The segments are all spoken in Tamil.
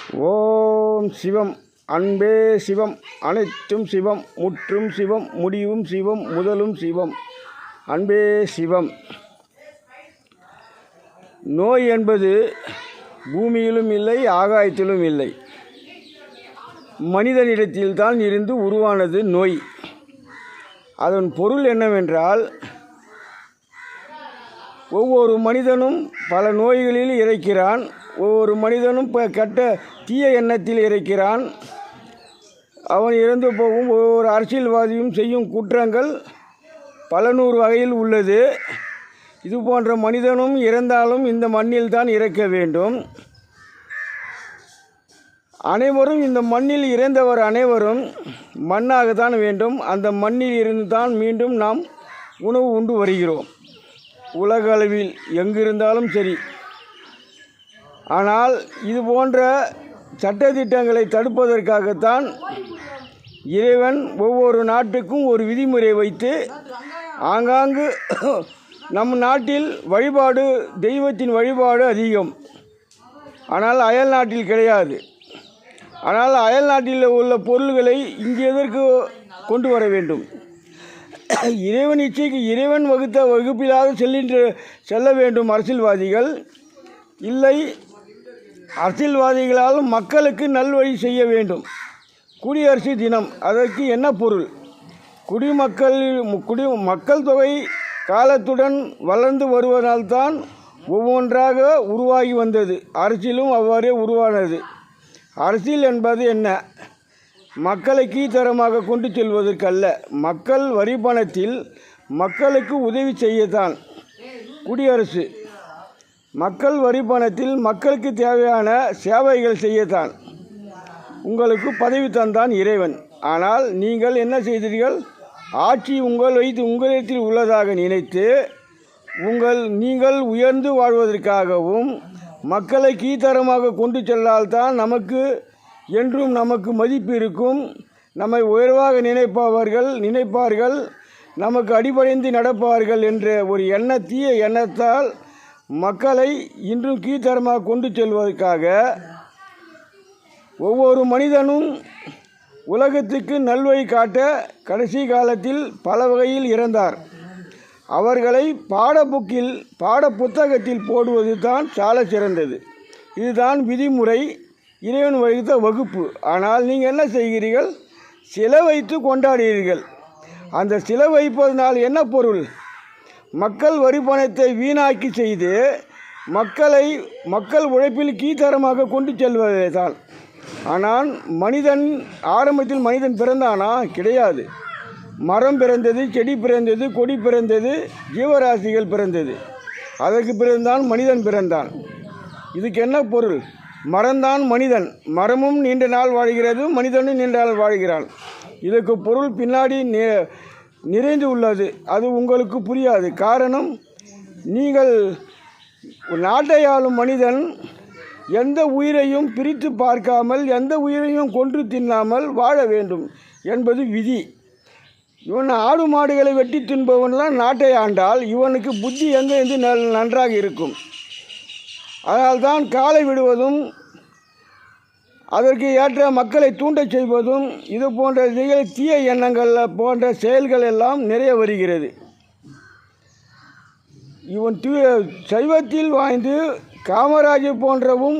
ஓம் சிவம். அன்பே சிவம். அனைத்தும் சிவம். முற்றும் சிவம். முடிவும் சிவம். முதலும் சிவம். அன்பே சிவம். நோய் என்பது பூமியிலும் இல்லை, ஆகாயத்திலும் இல்லை, மனிதனிடத்தில்தான் இருந்து உருவானது நோய். அதன் பொருள் என்னவென்றால், ஒவ்வொரு மனிதனும் பல நோய்களில் இறைக்கிறான். ஒவ்வொரு மனிதனும் கெட்ட தீய எண்ணத்தில் இறைக்கிறான். அவன் இறந்து போகும் ஒவ்வொரு அரசியல்வாதியும் செய்யும் குற்றங்கள் பல நூறு வகையில் உள்ளது. இது போன்ற மனிதனும் இறந்தாலும் இந்த மண்ணில் தான் இறக்க வேண்டும். அனைவரும் இந்த மண்ணில் இறந்தவர் அனைவரும் மண்ணாகத்தான் வேண்டும். அந்த மண்ணில் இருந்து தான் மீண்டும் நாம் உணவு உண்டு வருகிறோம், உலக அளவில் எங்கிருந்தாலும் சரி. ஆனால் இது போன்ற சட்டத்திட்டங்களை தடுப்பதற்காகத்தான் இறைவன் ஒவ்வொரு நாட்டுக்கும் ஒரு விதிமுறை வைத்து ஆங்காங்கு நம் நாட்டில் வழிபாடு, தெய்வத்தின் வழிபாடு அதிகம். ஆனால் அயல் நாட்டில் கிடையாது. ஆனால் அயல் நாட்டில் உள்ள பொருள்களை இங்கே எதற்கு கொண்டு வர வேண்டும்? இறைவன் இச்சைக்கு இறைவன் வகுத்த வகுப்பிலாக செல்ல வேண்டும் அரசியல்வாதிகள். இல்லை, அரசியல்வாதிகளால் மக்களுக்கு நல்வழி செய்ய வேண்டும். குடியரசு தினம், அதற்கு என்ன பொருள்? மக்கள் தொகை காலத்துடன் வளர்ந்து வருவதால்தான் ஒவ்வொன்றாக உருவாகி வந்தது. அரசியலும் அவ்வாறே உருவானது. அரசியல் என்பது என்ன? மக்களை கீழ்த்தரமாக கொண்டு செல்வதற்கல்ல, மக்கள் வரி பணத்தில் மக்களுக்கு உதவி செய்யத்தான் குடியரசு. மக்கள் வரி பணத்தில் மக்களுக்கு தேவையான சேவைகள் செய்யத்தான் உங்களுக்கு பதவி தந்தான் இறைவன். ஆனால் நீங்கள் என்ன செய்தீர்கள்? ஆட்சி உங்களிடத்தில் உள்ளதாக நினைத்து நீங்கள் உயர்ந்து வாழ்வதற்காகவும் மக்களை கீழ்த்தரமாக கொண்டு செல்லால்தான் நமக்கு என்றும் நமக்கு மதிப்பு இருக்கும். நம்மை உயர்வாக நினைப்பார்கள், நமக்கு அடிபணிந்து நடப்பார்கள் என்ற ஒரு தீய எண்ணத்தால் மக்களை இன்றும் கீழ்த்தரமாக கொண்டு செல்வதற்காக ஒவ்வொரு மனிதனும் உலகத்துக்கு நல்வழி காட்ட கடைசி காலத்தில் பல வகையில் இறந்தார். அவர்களை பாட புத்தகத்தில் போடுவது தான் சால சிறந்தது. இதுதான் விதிமுறை, இறைவன் வகுத்த வகுப்பு. ஆனால் நீங்கள் என்ன செய்கிறீர்கள்? சிலை வைத்து கொண்டாடுகிறீர்கள். அந்த சிலை வைப்பதனால் என்ன பொருள்? மக்கள் வரி பணத்தை வீணாக்கி செய்து மக்கள் உழைப்பில் கீழ்த்தரமாக கொண்டு செல்வதே தான். ஆனால் ஆரம்பத்தில் மனிதன் பிறந்தானா? கிடையாது. மரம் பிறந்தது, செடி பிறந்தது, கொடி பிறந்தது, ஜீவராசிகள் பிறந்தது. அதற்கு பிறந்தான் மனிதன் பிறந்தான். இதுக்கு என்ன பொருள்? மரம்தான் மனிதன். மரமும் நீண்ட நாள் வாழ்கிறது, மனிதனும் நீண்ட நாள் வாழ்கிறான். இதற்கு பொருள் பின்னாடி நிறைந்து உள்ளது. அது உங்களுக்கு புரியாது. காரணம், நீங்கள் நாட்டை ஆளும் மனிதன் எந்த உயிரையும் பிரித்து பார்க்காமல், எந்த உயிரையும் கொன்று தின்னாமல் வாழ வேண்டும் என்பது விதி. இவன் ஆடு மாடுகளை வெட்டி தின்பவன்லாம் நாட்டை ஆண்டால் இவனுக்கு புத்தி எங்கே நன்றாக இருக்கும். அதனால்தான் காலை விடுவதும், அதற்கு ஏற்ற மக்களை தூண்டச் செய்வதும், இது போன்ற தீய எண்ணங்கள் போன்ற செயல்கள் எல்லாம் நிறைய வருகிறது. இவன் சைவத்தில் வாழ்ந்து காமராஜர் போன்றவும்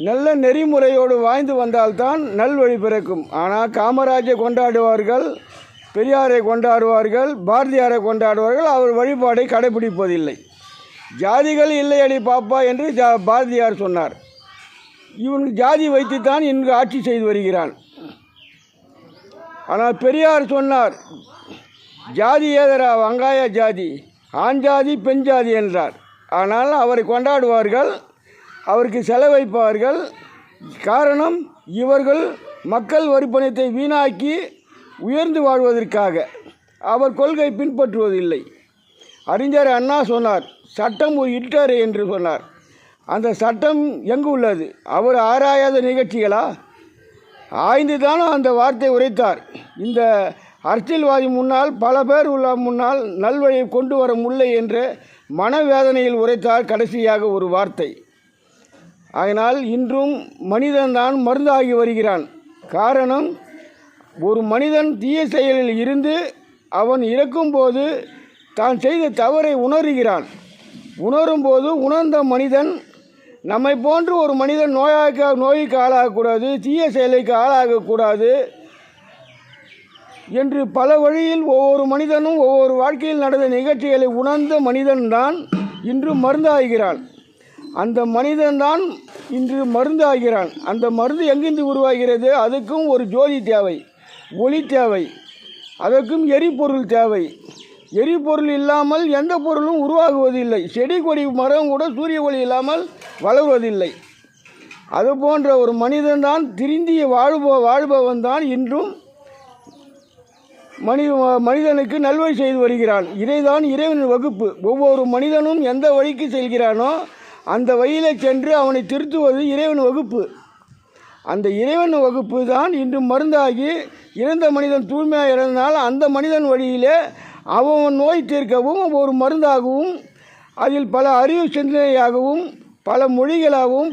நல்ல நெறிமுறையோடு வாழ்ந்து வந்தால்தான் நல்வழி பிறக்கும். ஆனால் காமராஜை கொண்டாடுவார்கள், பெரியாரை கொண்டாடுவார்கள், பாரதியாரை கொண்டாடுவார்கள். அவர் வழிபாடை கடைபிடிப்பதில்லை. ஜாதிகள் இல்லையடி பாப்பா என்று பாரதியார் சொன்னார். இவனுக்கு ஜாதி வைத்துத்தான் இன்று ஆட்சி செய்து வருகிறான். ஆனால் பெரியார் சொன்னார், ஜாதி ஏதரா வெங்காய ஜாதி, ஆண் ஜாதி பெண் ஜாதி என்றார். ஆனால் அவரை கொண்டாடுவார்கள், அவருக்கு செலவைப்பார்கள். காரணம், இவர்கள் மக்கள் வரி பணத்தை வீணாக்கி உயர்ந்து வாழ்வதற்காக அவர் கொள்கை பின்பற்றுவதில்லை. அறிஞர் அண்ணா சொன்னார், சட்டம் ஒரு இருட்டறை என்று சொன்னார். அந்த சட்டம் எங்கு உள்ளது? அவர் ஆராயாத நிகழ்ச்சிகளா? ஆய்ந்துதான் அந்த வார்த்தை உரைத்தார். இந்த அரசியல்வாதி முன்னால், பல பேர் முன்னால் நல்வழியை கொண்டு வர முடியலை என்ற மனவேதனையில் உரைத்தார் கடைசியாக ஒரு வார்த்தை. அதனால் இன்றும் மனிதன்தான் மருந்தாகி வருகிறான். காரணம், ஒரு மனிதன் தீய செயலில் இருந்து அவன் இறக்கும்போது தான் செய்த தவறை உணர்கிறான். உணரும்போது உணர்ந்த மனிதன் நம்மை போன்று ஒரு மனிதன் நோய்க்கு ஆளாகக்கூடாது, தீய செயலுக்கு ஆளாகக்கூடாது என்று பல வழியில் ஒவ்வொரு மனிதனும் ஒவ்வொரு வாழ்க்கையில் நடந்த நிகழ்ச்சிகளை உணர்ந்த மனிதன்தான் இன்று மருந்தாகிறான். அந்த மனிதன்தான் இன்று மருந்தாகிறான். அந்த மருந்து எங்கிருந்து உருவாகிறது? அதுக்கும் ஒரு ஜோதி தேவை, ஒளி தேவை, அதற்கும் எரிபொருள் தேவை. எரிபொருள் இல்லாமல் எந்த பொருளும் உருவாகுவதில்லை. செடி கொடி மரம் கூட சூரிய ஒளி இல்லாமல் வளர்வதில்லை. அதுபோன்ற ஒரு மனிதன்தான் திருந்திய வாழ்பவன் தான் இன்றும் மனிதனுக்கு நல்வழி செய்து வருகிறான். இதைதான் இறைவனின் வகுப்பு. ஒவ்வொரு மனிதனும் எந்த வழிக்கு செல்கிறானோ அந்த வழியிலே சென்று அவனை திருத்துவது இறைவன் வகுப்பு. அந்த இறைவன் வகுப்பு தான் இன்று மருந்தாகி இறந்த மனிதன் தூய்மையாக இறந்தனால் அந்த மனிதன் வழியிலே அவன் நோய் தீர்க்கவும் ஒரு மருந்தாகவும் அதில் பல அறிவு சிந்தனையாகவும் பல மொழிகளாகவும்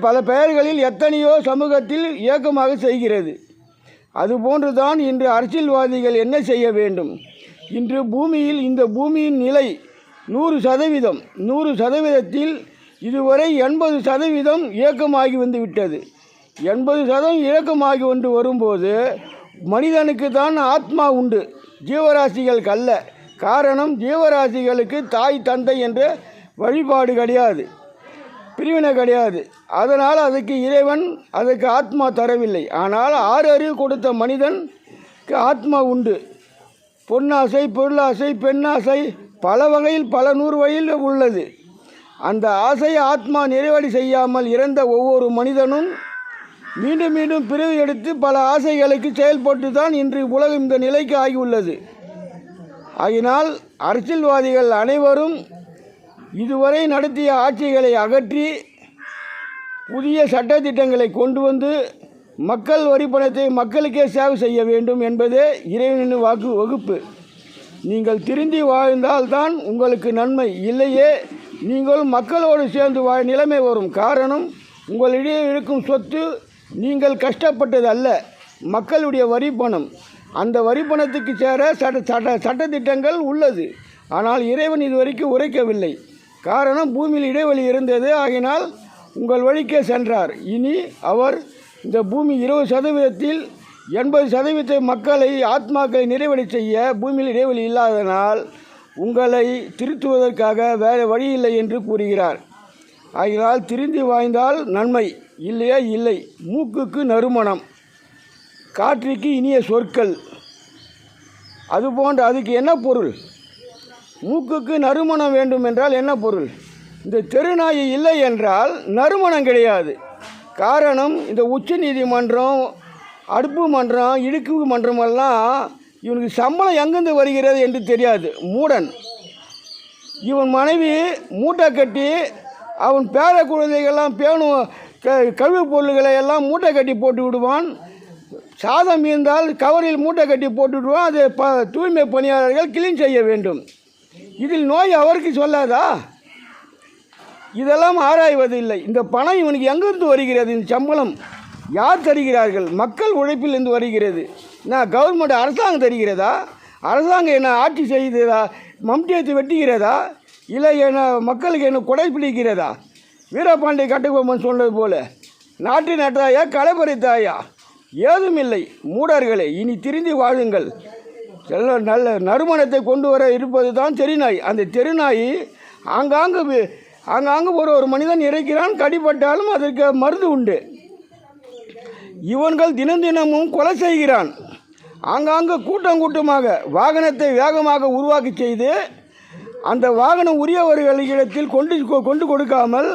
பல பெயர்களில் எத்தனையோ சமூகத்தில் இயக்கமாக செய்கிறது. அதுபோன்று தான் இன்று அரசியல்வாதிகள் என்ன செய்ய வேண்டும்? இன்று இந்த பூமியின் நிலை 100%, இதுவரை 80% இயக்கமாகி வந்து விட்டது. 80% இயக்கமாகி கொண்டு வரும்போது மனிதனுக்கு தான் ஆத்மா உண்டு, ஜீவராசிகளுக்கு அல்ல. காரணம், ஜீவராசிகளுக்கு தாய் தந்தை என்ற வழிபாடு கிடையாது, பிரிவினை கிடையாது. அதனால் அதுக்கு இறைவன் அதுக்கு ஆத்மா தரவில்லை. ஆனால் 6 அறிவு கொடுத்த மனிதனுக்கு ஆத்மா உண்டு. பொன்னாசை, பொருளாசை, பெண்ணாசை, பல வகையில் பல 100 வகையில் உள்ளது. அந்த ஆசை ஆத்மா நிறைவடை செய்யாமல் இறந்த ஒவ்வொரு மனிதனும் மீண்டும் மீண்டும் பிறவி எடுத்து பல ஆசைகளுக்கு செயல்பட்டு தான் இன்று உலகம் இந்த நிலைக்கு ஆகியுள்ளது. ஆகினால் அரசியல்வாதிகள் அனைவரும் இதுவரை நடத்திய ஆட்சிகளை அகற்றி புதிய சட்டத்திட்டங்களை கொண்டு வந்து மக்கள் வரிப்பணத்தை மக்களுக்கே சேவை செய்ய வேண்டும் என்பதே இறைவனின் வகுப்பு. நீங்கள் திருந்தி வாழ்ந்தால்தான் உங்களுக்கு நன்மை, இல்லையே நீங்கள் மக்களோடு சேர்ந்து நிலைமை வரும். காரணம், உங்களிடையே இருக்கும் சொத்து நீங்கள் கஷ்டப்பட்டது அல்ல, மக்களுடைய வரிப்பணம். அந்த வரிப்பணத்துக்கு சேர சட்டத்திட்டங்கள் உள்ளது. ஆனால் இறைவன் இதுவரைக்கும் உரைக்கவில்லை. காரணம், பூமியில் இடைவெளி இருந்தது. ஆகினால் உங்கள் வழிக்கே சென்றார். இனி அவர் இந்த பூமி 20%, 80% மக்களை ஆத்மாக்களை நிறைவடை செய்ய பூமியில் இடைவெளி இல்லாதனால் உங்களை திருத்துவதற்காக வேறு வழி இல்லை என்று கூறுகிறார். ஆகினால் திருந்தி வாழ்ந்தால் நன்மை, இல்லையா இல்லை. மூக்குக்கு நறுமணம், காற்றுக்கு இனிய சொற்கள். அதுபோன்ற அதுக்கு என்ன பொருள்? மூக்குக்கு நறுமணம் வேண்டும் என்றால் என்ன பொருள்? இந்த தெருநாய் இல்லை என்றால் நறுமணம் கிடையாது. காரணம், இந்த உச்ச நீதிமன்றம், அடுப்பு மன்றம், இடுக்கு மன்றமெல்லாம் இவனுக்கு சம்பளம் எங்கேருந்து வருகிறது என்று தெரியாது. மூடன். இவன் மனைவி மூட்டை கட்டி அவன் பேர குழந்தைகள்லாம் கழிவுப் பொருள்களை எல்லாம் மூட்டை கட்டி போட்டு விடுவான். சாதம் மீந்தால் கவரில் மூட்டை கட்டி போட்டு விடுவான். அதை தூய்மை பணியாளர்கள் கிளீன் செய்ய வேண்டும். இதில் நோய் அவருக்கு சொல்லாதா? இதெல்லாம் ஆராய்வதில்லை. இந்த பணம் இவனுக்கு எங்கிருந்து வருகிறது? இந்த சம்பளம் யார் தருகிறார்கள்? மக்கள் உழைப்பிலிருந்து வருகிறது. நான் கவர்மெண்ட் அரசாங்கம் தருகிறதா? அரசாங்கம் என்ன ஆட்சி செய்கிறதா? மம்டியத்தை வெட்டுகிறதா? இல்லை என்ன மக்களுக்கு என்ன கொடை பிடிக்கிறதா? வீரபாண்டிய கட்டபொம்மன் சொன்னது போல நாட்டு நட்டாயா களைப்பறித்தாயா? ஏதும் இல்லை. மூடர்களே, இனி திருந்தி வாழுங்கள். நல்ல நறுமணத்தை கொண்டு வர இருப்பது தான் தெருநாய். அந்த தெருநாய் ஆங்காங்கு ஒரு மனிதன் இறைக்கிறான். கடிப்பட்டாலும் அதற்கு மருந்து உண்டு. இவன்கள் தினமும் கொலை செய்கிறான். ஆங்காங்கு கூட்டமாக வாகனத்தை வேகமாக உருவாக்கி செய்து அந்த வாகனம் உரியவர்களிடத்தில் கொண்டு கொடுக்காமல்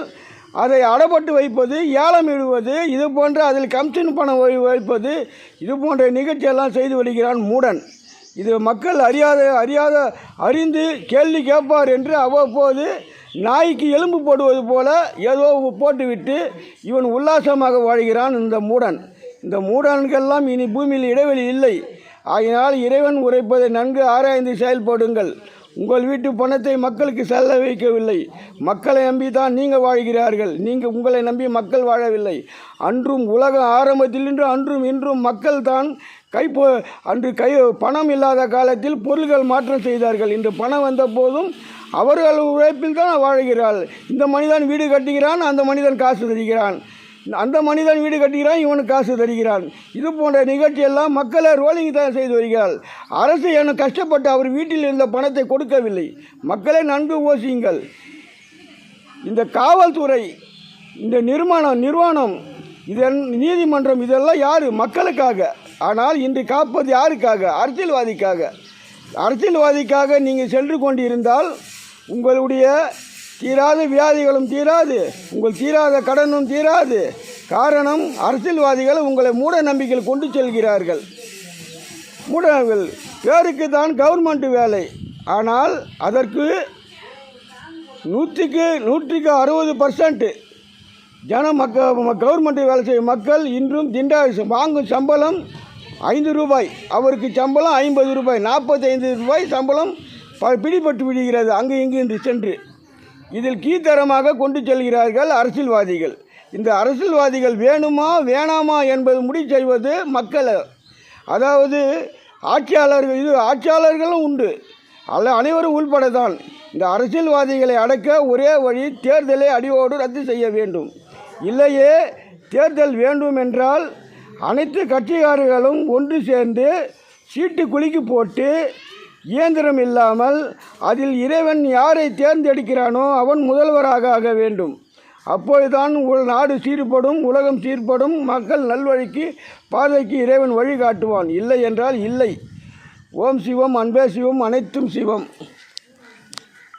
அதை அடப்பட்டு வைப்பது, ஏலம் இடுவது, இது போன்ற அதில் கமிஷன் பணம் வைப்பது, இது போன்ற நிகழ்ச்சியெல்லாம் செய்து வருகிறான் மூடன். இது மக்கள் அறிந்து கேள்வி கேட்பார் என்று அவ்வப்போது நாய்க்கு எலும்பு போடுவது போல ஏதோ போட்டுவிட்டு இவன் உல்லாசமாக வாழ்கிறான் இந்த மூடன். இந்த மூடன்கெல்லாம் இனி பூமியில் இடைவெளி இல்லை. ஆகினால் இறைவன் உரைப்பதை நன்கு ஆராய்ந்து செயல்படுங்கள். உங்கள் வீட்டு பணத்தை மக்களுக்கு செல்ல வைக்கவில்லை. மக்களை நம்பி தான் நீங்கள் வாழ்கிறார்கள். உங்களை நம்பி மக்கள் வாழவில்லை. அன்றும் உலக ஆரம்பத்திலிருந்து அன்றும் இன்றும் மக்கள் தான் பணம் இல்லாத காலத்தில் பொருள்கள் மாற்றம் செய்தார்கள். இன்று பணம் வந்த போதும் அவர்கள் உழைப்பில் தான் வாழ்கிறார்கள். இந்த மனிதன் வீடு கட்டுகிறான், அந்த மனிதன் காசு தருகிறான். அந்த மனிதன் வீடு கட்டுகிறான், இவனுக்கு காசு தருகிறான். இது போன்ற நிகழ்ச்சியெல்லாம் மக்களை ரோலிங் தான் செய்து வருகிறார்கள். அரசு எனக்கு கஷ்டப்பட்டு அவர் வீட்டில் இருந்த பணத்தை கொடுக்கவில்லை. மக்களை நன்கு யோசியுங்கள். இந்த காவல்துறை, இந்த நிர்வாணம், இதன் நீதிமன்றம், இதெல்லாம் யார்? மக்களுக்காக. ஆனால் இன்று காப்பது யாருக்காக? அரசியல்வாதிக்காக. அரசியல்வாதிக்காக நீங்கள் சென்று கொண்டிருந்தால் உங்களுடைய தீராத வியாதிகளும் தீராது, உங்கள் தீராத கடனும் தீராது. காரணம், அரசியல்வாதிகள் உங்களை மூட நம்பிக்கையில் கொண்டு செல்கிறார்கள். மூடர்கள் பேருக்கு தான் கவர்மெண்ட் வேலை. ஆனால் அதற்கு 100க்கு 60% கவர்மெண்ட் வேலை செய்யும் மக்கள் இன்றும் வாங்கும் சம்பளம் 5 ரூபாய். அவருக்கு சம்பளம் 50 ரூபாய், 45 ரூபாய் சம்பளம் பிடிபட்டு விடுகிறது அங்கு இங்கு என்று சென்று. இதில் கீழ்த்தரமாக கொண்டு செல்கிறார்கள் அரசியல்வாதிகள். இந்த அரசியல்வாதிகள் வேணுமா வேணாமா என்பது முடிவு செய்வது மக்கள். அதாவது ஆட்சியாளர்களும் உண்டு, அனைவரும் உள்படத்தான். இந்த அரசியல்வாதிகளை அடக்க ஒரே வழி, தேர்தலை அடியோடு ரத்து செய்ய வேண்டும். இல்லையே தேர்தல் வேண்டும் என்றால் அனைத்து கட்சிக்காரர்களும் ஒன்று சேர்ந்து சீட்டு குலுக்கி போட்டு, இயந்திரம் இல்லாமல் அதில் இறைவன் யாரை தேர்ந்தெடுக்கிறானோ அவன் முதல்வராக ஆக வேண்டும். அப்பொழுதுதான் நாடு சீர்படும், உலகம் சீர்படும், மக்கள் நல்வழிக்கு பாதைக்கு இறைவன் வழிகாட்டுவான். இல்லை என்றால் இல்லை. ஓம் சிவம், அன்பே சிவம், அனைத்தும் சிவம்.